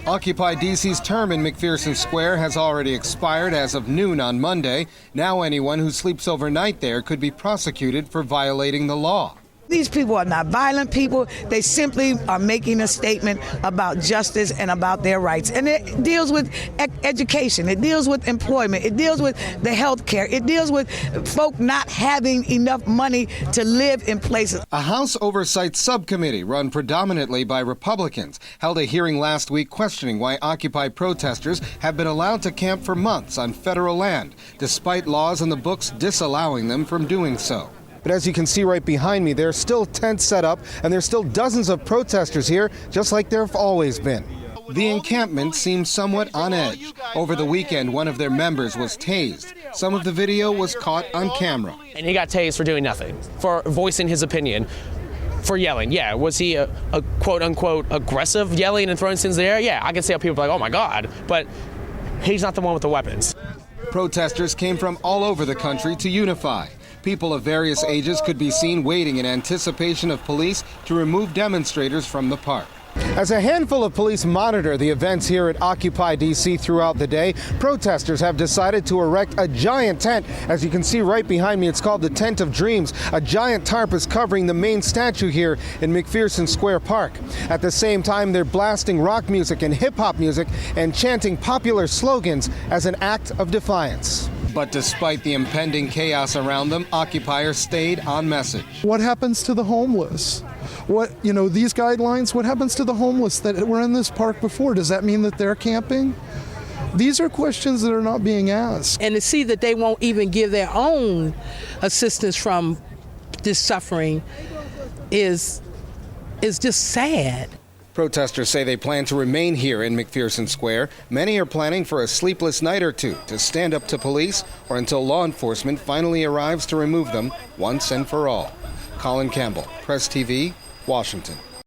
Occupy DC's term in McPherson Square has already expired as of noon on Monday. Now anyone who sleeps overnight there could be prosecuted for violating the law. These people are not violent people. They simply are making a statement about justice and about their rights. And it deals with education. It deals with employment. It deals with the health care. It deals with folk not having enough money to live in places. A House Oversight Subcommittee, run predominantly by Republicans, held a hearing last week questioning why Occupy protesters have been allowed to camp for months on federal land, despite laws in the books disallowing them from doing so. But as you can see right behind me, there are still tents set up, and there's still dozens of protesters here, just like there have always been. The encampment seems somewhat on edge. Over the weekend, one of their members was tased. Some of the video was caught on camera. And he got tased for doing nothing, for voicing his opinion, for yelling. Yeah, was he a quote-unquote aggressive yelling and throwing things in the air? Yeah, I can see how people are like, oh my God, but he's not the one with the weapons. Protesters came from all over the country to unify. People of various ages could be seen waiting in anticipation of police to remove demonstrators from the park. As a handful of police monitor the events here at Occupy DC throughout the day, protesters have decided to erect a giant tent. As you can see right behind me, it's called the Tent of Dreams. A giant tarp is covering the main statue here in McPherson Square Park. At the same time, they're blasting rock music and hip-hop music and chanting popular slogans as an act of defiance. But despite the impending chaos around them, occupiers stayed on message. What happens to the homeless? These guidelines, what happens to the homeless that were in this park before? Does that mean that they're camping? These are questions that are not being asked. And to see that they won't even give their own assistance from this suffering is just sad. Protesters say they plan to remain here in McPherson Square. Many are planning for a sleepless night or two to stand up to police or until law enforcement finally arrives to remove them once and for all. Colin Campbell, Press TV, Washington.